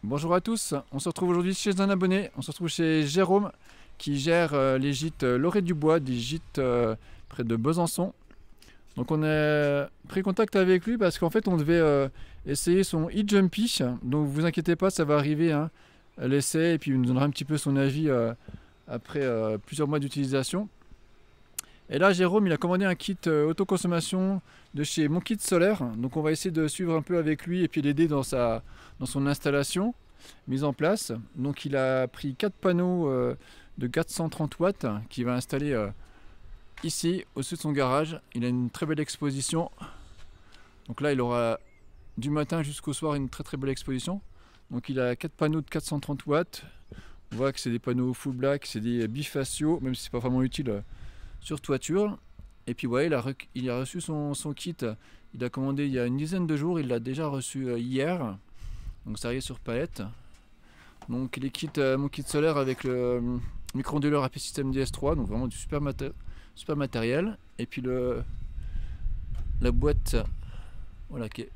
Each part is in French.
Bonjour à tous, on se retrouve aujourd'hui chez un abonné, on se retrouve chez Jérôme qui gère les gîtes L'Orée du Bois, des gîtes près de Besançon. Donc on a pris contact avec lui parce qu'en fait on devait essayer son e-Jumpy, donc vous inquiétez pas, ça va arriver, hein, l'essai, et puis il nous donnera un petit peu son avis après plusieurs mois d'utilisation. Et là Jérôme il a commandé un kit autoconsommation de chez Mon Kit Solaire, donc on va essayer de suivre un peu avec lui et puis l'aider dans son installation mise en place. Donc il a pris 4 panneaux de 430 watts qu'il va installer ici au-dessus de son garage. Il a une très belle exposition, donc là il aura du matin jusqu'au soir une très belle exposition. Donc il a 4 panneaux de 430 watts, on voit que c'est des panneaux full black, c'est des bifaciaux, même si c'est pas vraiment utile sur toiture. Et puis ouais, il a reçu son kit, il a commandé il y a une dizaine de jours, il l'a déjà reçu hier, donc ça arrive sur palette. Donc les kits, mon kit solaire avec le micro-onduleur AP System DS3, donc vraiment du super matériel. Et puis la boîte, voilà, qui est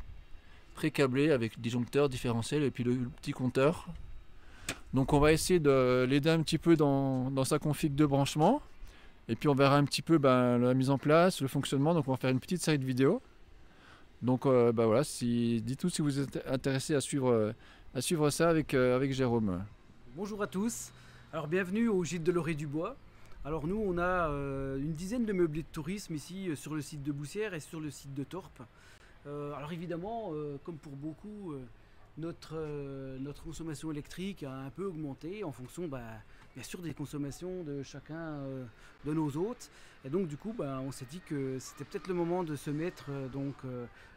pré-câblée avec disjoncteur, différentiel et puis le petit compteur. Donc on va essayer de l'aider un petit peu dans sa config de branchement. Et puis on verra un petit peu la mise en place, le fonctionnement. Donc on va faire une petite série de vidéos. Donc voilà, dites-nous si vous êtes intéressé à suivre ça avec Jérôme. Bonjour à tous, alors bienvenue au gîte de l'Orée du Bois. Alors nous on a une dizaine de meublés de tourisme ici sur le site de Boussières et sur le site de Torp. Alors évidemment, comme pour beaucoup, notre consommation électrique a un peu augmenté en fonction bien sûr des consommations de chacun de nos hôtes. Et donc du coup on s'est dit que c'était peut-être le moment de se mettre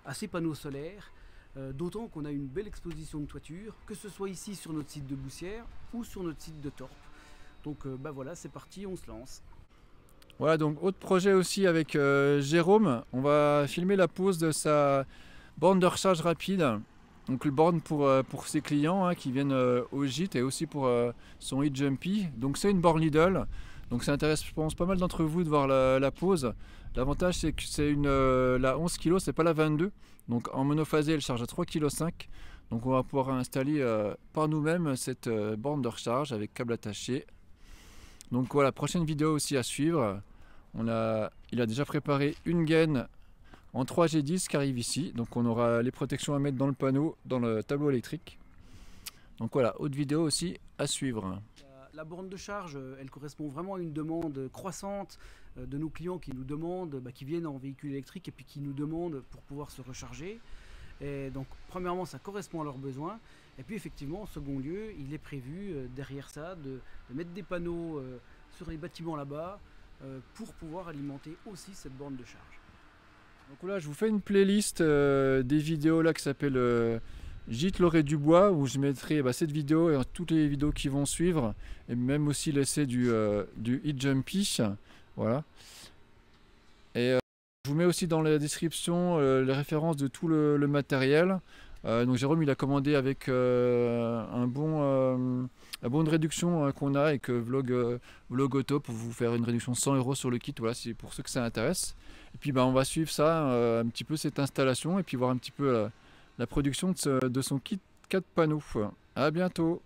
à ces panneaux solaires. D'autant qu'on a une belle exposition de toiture, que ce soit ici sur notre site de Boussières ou sur notre site de Torp. Donc voilà, c'est parti, on se lance. Voilà, donc autre projet aussi avec Jérôme, on va filmer la pose de sa borne de recharge rapide. Donc le borne pour ses clients, hein, qui viennent au gîte, et aussi pour son e-Jumpy. Donc c'est une borne Lidl, donc ça intéresse je pense pas mal d'entre vous de voir la pose. L'avantage c'est que c'est la 11 kg, c'est pas la 22. Donc en monophasé elle charge à 3,5 kg. Donc on va pouvoir installer par nous-mêmes cette borne de recharge avec câble attaché. Donc voilà, prochaine vidéo aussi à suivre. Il a déjà préparé une gaine en 3G10 qui arrive ici. Donc on aura les protections à mettre dans le panneau, dans le tableau électrique. Donc voilà, autre vidéo aussi à suivre. La borne de charge, elle correspond vraiment à une demande croissante de nos clients qui nous demandent, qui viennent en véhicule électrique et puis qui nous demandent pour pouvoir se recharger. Et donc premièrement ça correspond à leurs besoins. Et puis effectivement en second lieu il est prévu derrière ça de mettre des panneaux sur les bâtiments là-bas pour pouvoir alimenter aussi cette borne de charge. Donc là je vous fais une playlist des vidéos là qui s'appelle Gîte L'Orée du Bois, où je mettrai cette vidéo et toutes les vidéos qui vont suivre, et même aussi l'essai du e-Jumpy. Voilà. Et je vous mets aussi dans la description les références de tout le matériel. Donc Jérôme il a commandé avec un bon de réduction qu'on a avec Vlog Auto, pour vous faire une réduction de 100 € sur le kit. Voilà, c'est pour ceux que ça intéresse. Et puis on va suivre ça, un petit peu cette installation, et puis voir un petit peu la production de son kit 4 panneaux. À bientôt.